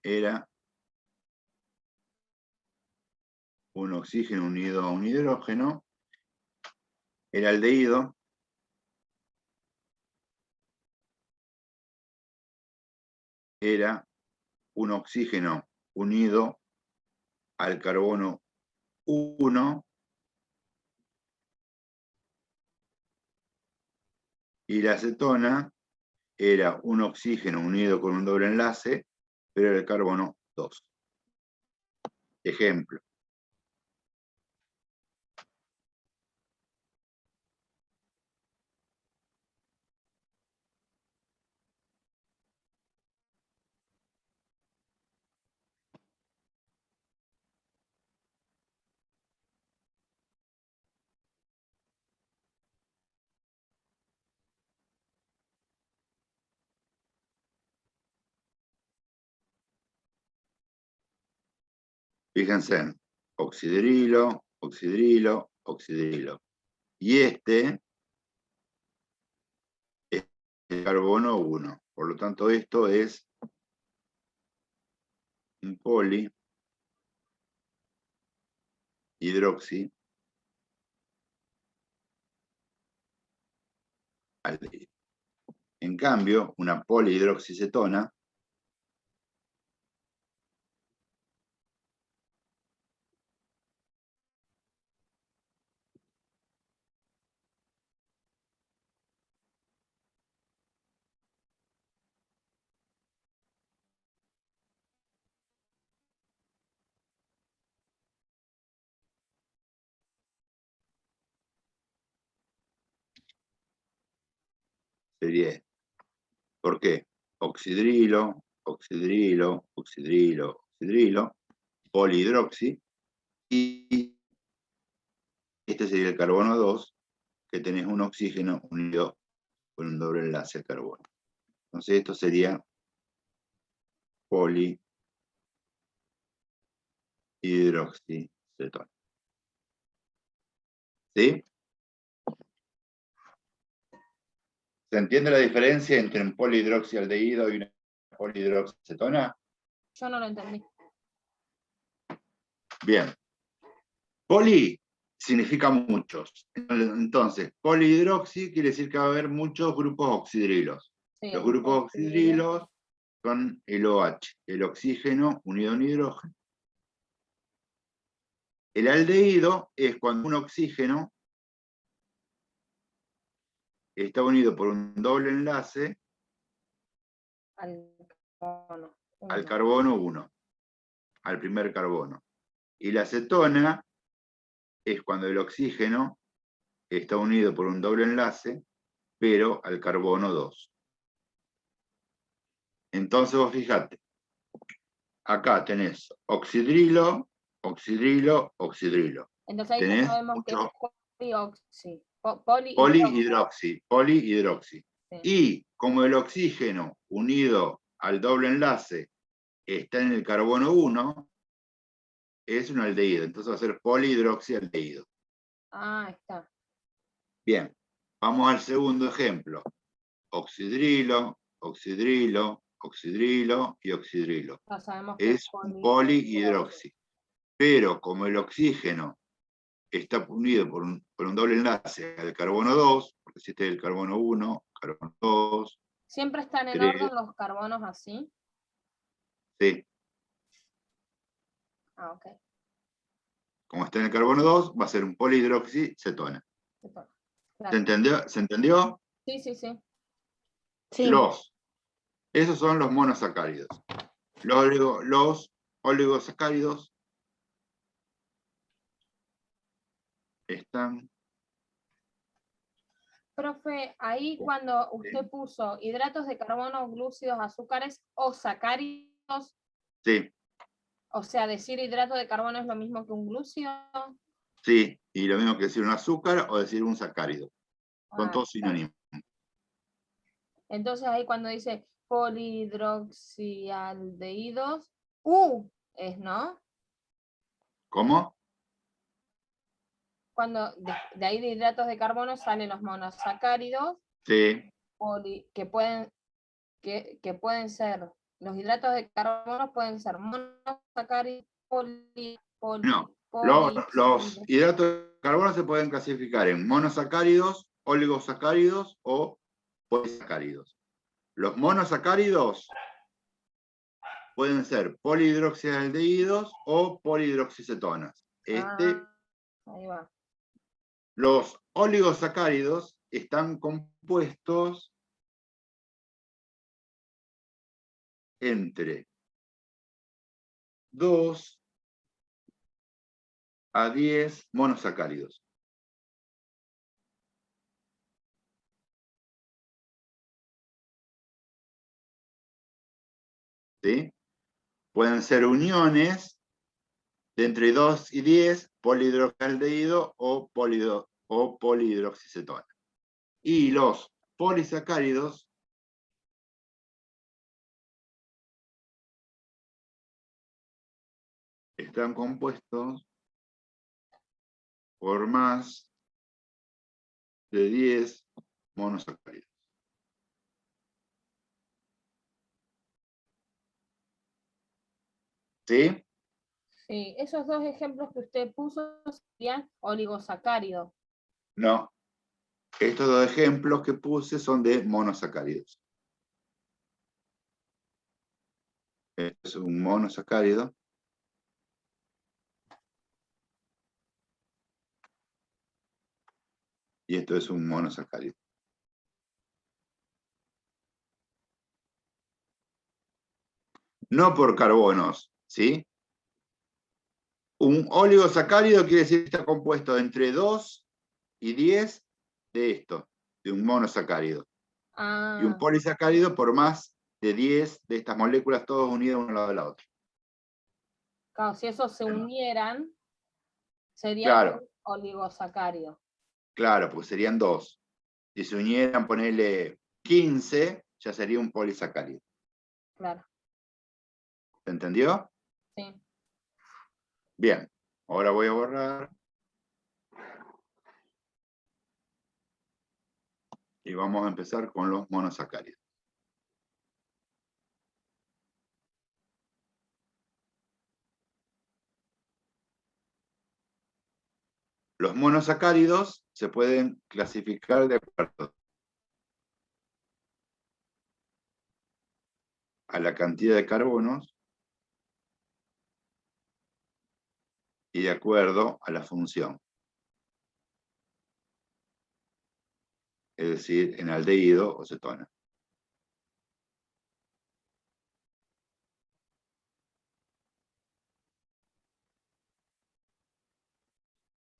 era un oxígeno unido a un hidrógeno. El aldehído era un oxígeno unido al carbono 1 y la acetona era un oxígeno unido con un doble enlace, pero era el carbono 2. Ejemplo. Fíjense, oxidrilo, oxidrilo, oxidrilo. Y este es el carbono 1. Por lo tanto, esto es un polihidroxi aldehído. En cambio, una polihidroxicetona sería esta. ¿Por qué? Oxidrilo, oxidrilo, oxidrilo, oxidrilo, polihidroxi, y este sería el carbono 2, que tenés un oxígeno unido con un doble enlace al carbono. Entonces esto sería polihidroxicetona. ¿Sí? ¿Se entiende la diferencia entre un polihidroxialdehído y una polihidroxicetona? Yo no lo entendí. Bien. Poli significa muchos. Entonces, polihidroxi quiere decir que va a haber muchos grupos oxidrilos. Sí, Los grupos oxidrilos son el OH, el oxígeno unido a un hidrógeno. El aldehído es cuando un oxígeno está unido por un doble enlace al carbono 1, al primer carbono. Y la acetona es cuando el oxígeno está unido por un doble enlace, pero al carbono 2. Entonces vos fijate, acá tenés oxidrilo, oxidrilo, oxidrilo. Entonces ahí ya Tenés sabemos que es polihidroxi. polihidroxi, polihidroxi. Sí. Y como el oxígeno unido al doble enlace está en el carbono 1, es un aldehído. Entonces va a ser polihidroxialdehído. Ah, está. Bien, vamos al segundo ejemplo. Oxidrilo, oxidrilo, oxidrilo y oxidrilo. Ya sabemos que Es un polihidroxi. Pero como el oxígeno está unido por un doble enlace al carbono 2, porque existe el carbono 1, carbono 2, ¿Siempre están en 3, orden los carbonos así? sí. Ah, ok. Como está en el carbono 2, va a ser un polihidroxicetona. ¿Se Gracias. entendió? ¿Se entendió? Sí, sí, sí. Sí. Esos son los monosacáridos. Los oligosacáridos están... Profe, ahí cuando usted puso hidratos de carbono, glúcidos, azúcares o sacáridos, Sí. O sea, decir hidrato de carbono es lo mismo que un glúcido. Sí, y lo mismo que decir un azúcar o decir un sacárido. Son Ah, todos sinónimos. entonces ahí cuando dice polihidroxialdehídos, es, ¿no? ¿Cómo? Cuando de ahí de hidratos de carbono salen los monosacáridos, Sí. que pueden ser, los hidratos de carbono pueden ser monosacáridos, No. poli, Los hidratos de carbono se pueden clasificar en monosacáridos, oligosacáridos o polisacáridos. Los monosacáridos pueden ser polihidroxialdehídos o polihidroxicetonas. ahí va. Los oligosacáridos están compuestos entre 2 a 10 monosacáridos. ¿Sí? Pueden ser uniones de entre 2 y 10 polihidroxialdehído o polihidroxicetona. Y los polisacáridos están compuestos por más de 10 monosacáridos. ¿Sí? Sí, esos dos ejemplos que usted puso serían oligosacáridos. No. Estos dos ejemplos que puse son de monosacáridos. Este es un monosacárido. Y esto es un monosacárido. No por carbonos, ¿sí? Un oligosacárido quiere decir que está compuesto entre 2 y 10 de esto, de un monosacárido. Y un polisacárido por más de 10 de estas moléculas, todas unidas una al lado de la otra. Claro, si esos se unieran, serían Claro, un oligosacárido. claro, pues serían 2. Si se unieran, ponerle 15, ya sería un polisacárido. Claro. ¿Se entendió? Sí. Bien, ahora voy a borrar. Y vamos a empezar con los monosacáridos. Los monosacáridos se pueden clasificar de acuerdo a la cantidad de carbonos y de acuerdo a la función. Es decir, en aldehído o cetona.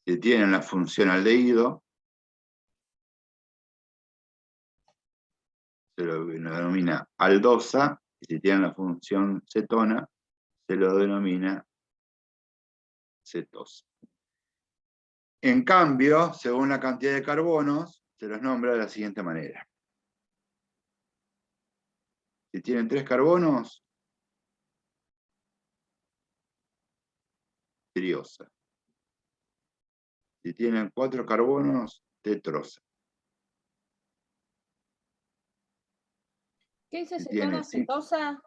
Si tienen la función aldehído, se lo denomina aldosa, y si tienen la función cetona, se lo denomina cetosa. En cambio, según la cantidad de carbonos, se los nombra de la siguiente manera. Si tienen 3 carbonos, triosa. Si tienen 4 carbonos, tetrosa. ¿Qué dice Si cetona tienen 5. cetosa?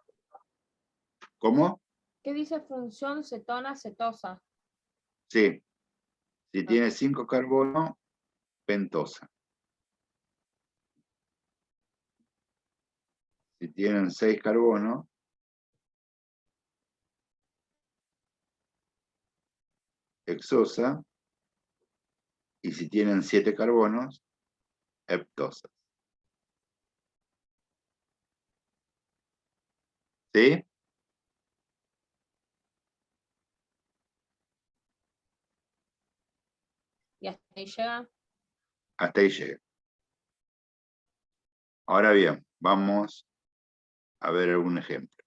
¿Cómo? ¿Qué dice función cetona cetosa? Sí. Si tiene 5 carbonos, pentosa. Si tienen 6 carbonos, hexosa. Y si tienen 7 carbonos, heptosa. ¿Sí? Y hasta ahí llega. Hasta ahí llega. Ahora bien, vamos a ver algún ejemplo.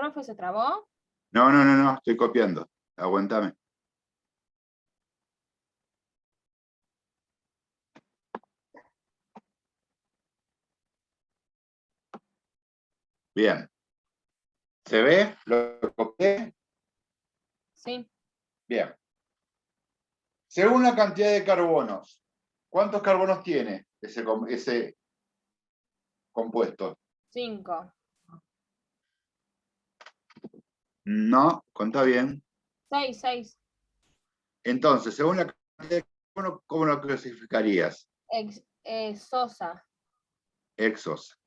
Profe, ¿se trabó? No, estoy copiando. Aguantame. Bien. ¿Se ve? ¿Lo copié? Sí. Bien. Según la cantidad de carbonos, ¿cuántos carbonos tiene ese compuesto? 5. No, contá bien. 6. Entonces, según la cantidad de carbonos, ¿cómo lo clasificarías? Sosa. Exos.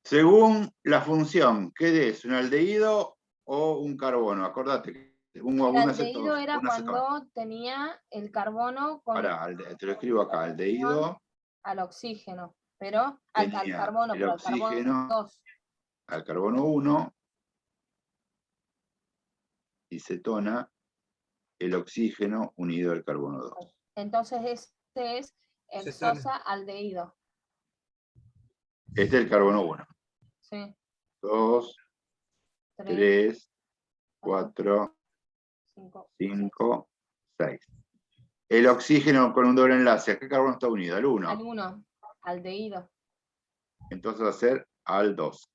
Según la función, ¿qué es? ¿Un aldehído o un carbono? Acordate, El una aldehído era una cetona. cuando tenía el carbono con Ahora, te lo escribo acá, aldehído al oxígeno, pero al tenía carbono, el pero al carbono oxígeno 2. al carbono 1 y cetona el oxígeno unido al carbono 2. Entonces este es Cetona. hexosaldehído. Este es el carbono 1. Sí. 2, 3, 3, 4, 5, 5, 6. El oxígeno con un doble enlace, ¿a qué carbono está unido? Al 1. al 1, aldehído. Entonces va a ser al 2.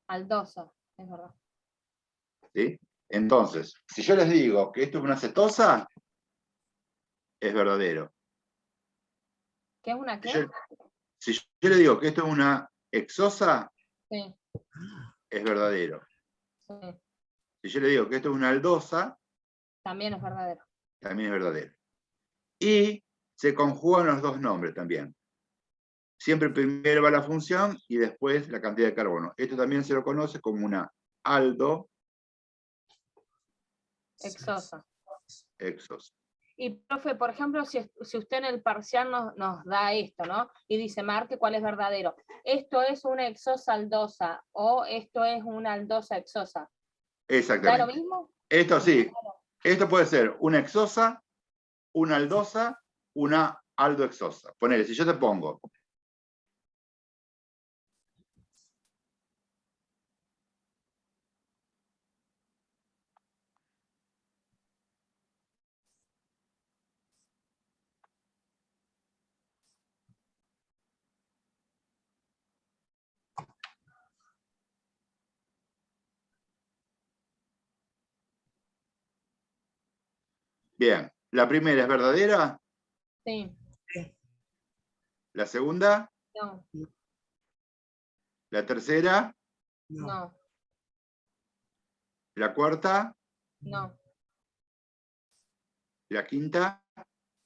Aldosa, es verdad. ¿Sí? Entonces, si yo les digo que esto es una cetosa, es verdadero. ¿Qué es una Si qué? yo, si yo le digo que esto es una hexosa, Sí, es verdadero. sí. Si yo le digo que esto es una aldosa, También es verdadero. también es verdadero. Y se conjugan los dos nombres también. Siempre primero va la función y después la cantidad de carbono. Esto también se lo conoce como una aldo Exosa. exos. Y, profe, por ejemplo, si usted en el parcial nos da esto, ¿no? Y dice, marque cuál es verdadero. Esto es una exosa aldosa o esto es una aldosa exosa. ¿Da lo Exactamente. mismo? Esto sí. Esto puede ser una exosa, una aldosa, una aldoexosa. Ponele, si yo te pongo bien, la primera es verdadera, Sí. la segunda, No, la tercera, no, la cuarta, no. la quinta.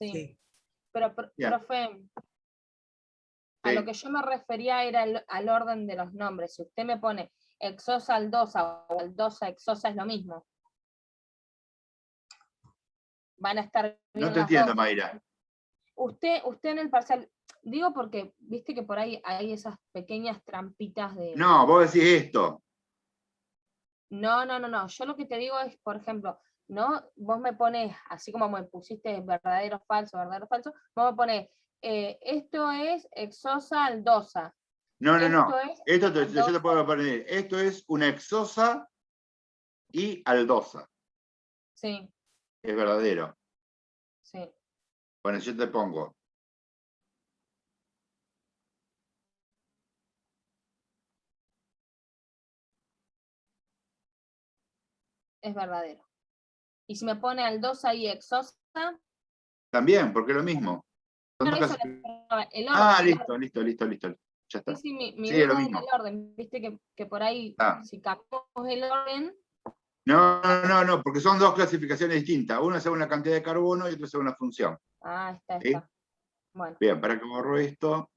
Sí. Sí. Pero, Bien. profe, a lo que yo me refería era al orden de los nombres. Si usted me pone exosa aldosa o aldosa exosa es lo mismo. Van a estar bien No te las entiendo, dos. Mayra. Usted en el parcial, digo porque viste que por ahí hay esas pequeñas trampitas de... No, vos decís esto. No. Yo lo que te digo es, por ejemplo, ¿no? Vos me pones, así como me pusiste verdadero, falso, vos me pones, esto es exosa aldosa. No. Esto es Esto yo te aldosa. puedo poner. Esto es una exosa y aldosa. Sí, Es verdadero. sí. Bueno, yo te pongo. Es verdadero. Y si me pone aldosa y exosa, También, porque es lo mismo. Son claro, dos eso el orden. Ah, el orden. listo. Ya está. Sí, mi Sí, es lo duda era mismo. el orden. Viste que por ahí, Ah. si cambiamos el orden, No, porque son dos clasificaciones distintas. Una según la cantidad de carbono y otra según la función. ¿Sí? está. Bueno, Bien, para que borro esto.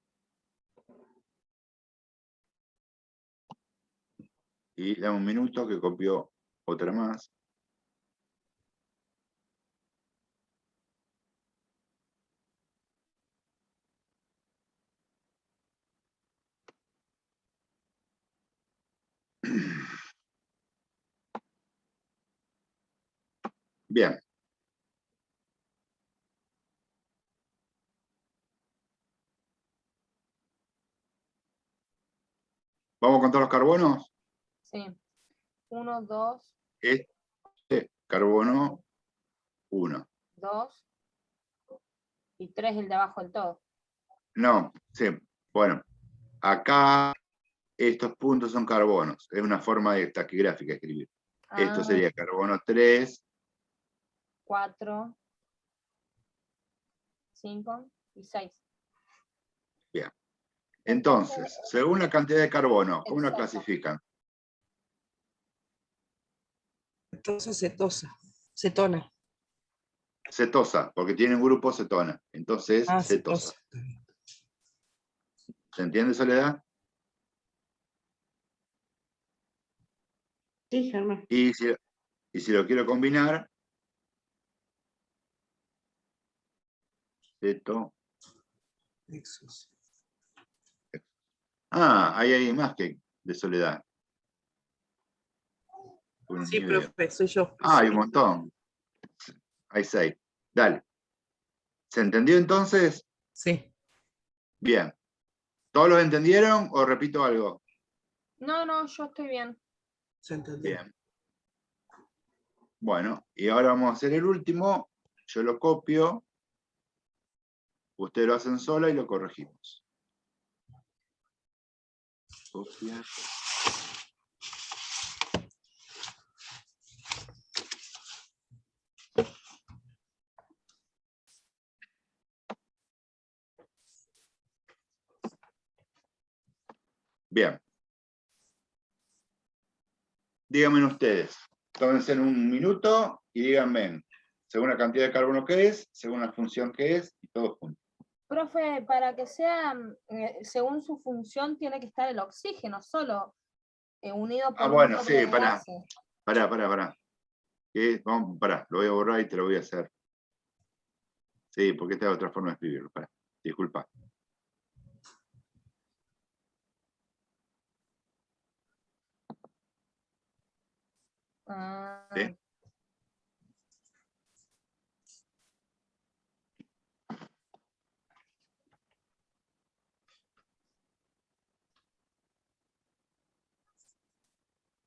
Y dame un minuto que copió otra más. Bien. ¿Vamos a contar los carbonos? Sí. 1, 2, Este, carbono 1. 2 y 3 el de abajo del todo. No, sí. Bueno, acá estos puntos son carbonos. Es una forma de taquigráfica escribir. Esto sería carbono 3. 4, 5 y 6. Bien. Entonces, según la cantidad de carbono, ¿cómo la Exosa. clasifican? Entonces cetona. Cetosa, porque tiene un grupo cetona. Entonces, cetosa. ¿Se entiende, Soledad? Sí, Germán. Y si lo quiero combinar, ceto. Exos. Ah, ahí hay más que de Soledad. Sí, profe, soy yo. Ah, hay un montón. Hay 6. Dale. ¿Se entendió entonces? Sí. Bien. ¿Todos lo entendieron o repito algo? No, yo estoy bien. Se entendió. Bien. Bueno, y ahora vamos a hacer el último. Yo lo copio. Ustedes lo hacen sola y lo corregimos. Copiar. Bien. Díganme ustedes. Tómense en un minuto y díganme, según la cantidad de carbono que es, según la función que es, y todos juntos. Profe, para que sea según su función, tiene que estar el oxígeno solo, unido por un Bueno, doble sí, pará. enlace. Pará. Vamos, pará, lo voy a borrar y te lo voy a hacer. Sí, porque esta es otra forma de escribirlo. Pará, disculpa. Ah, ¿Sí?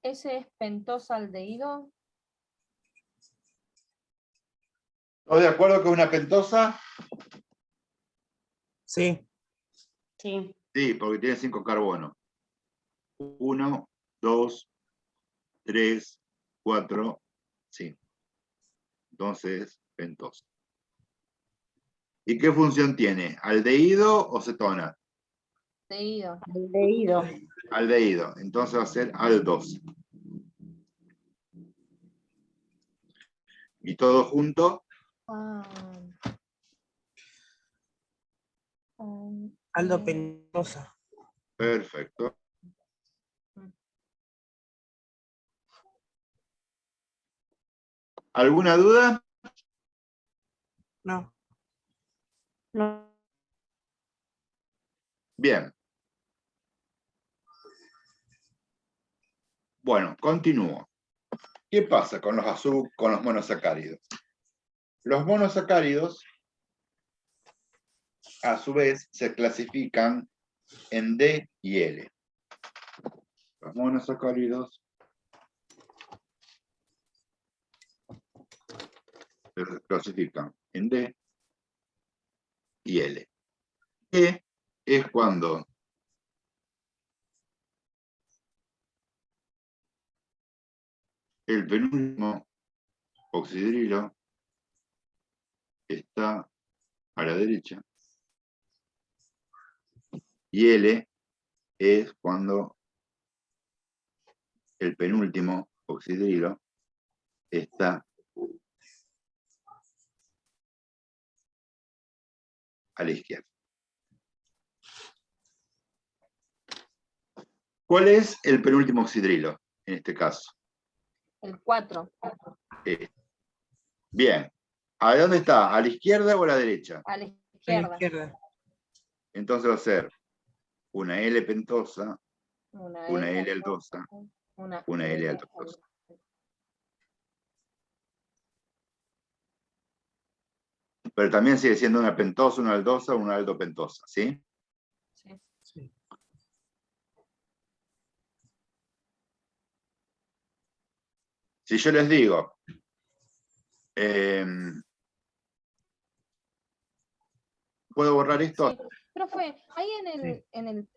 ¿Ese es pentosaldehído? ¿Estás de acuerdo con una pentosa? Sí. Sí. Sí, porque tiene 5 carbonos. 1, 2, 3, 4, 5. Entonces, pentosa. ¿Y qué función tiene? ¿Aldehído o cetona? Aldehído. Aldehído. Aldehído. Entonces va a ser aldose. Y todo junto. Aldopenosa. Perfecto. ¿Alguna duda? No. No. Bien. Bueno, continúo. ¿Qué pasa con los monosacáridos? Los monosacáridos, a su vez, se clasifican en D y L. Los monosacáridos se clasifican en D y L. E es cuando el penúltimo oxidrilo está a la derecha y L es cuando el penúltimo oxidrilo está a la izquierda. ¿Cuál es el penúltimo oxidrilo en este caso? El 4. Bien. ¿A dónde está? ¿A la izquierda o a la derecha? A la A la izquierda. izquierda. Entonces va a ser una L pentosa, Una una L L aldosa, una una L L aldosa. Pero también sigue siendo una pentosa, una aldosa, una aldopentosa, ¿sí? Sí. Sí. Si yo les digo, ¿puedo borrar esto? Sí. Profe, ahí en Sí. el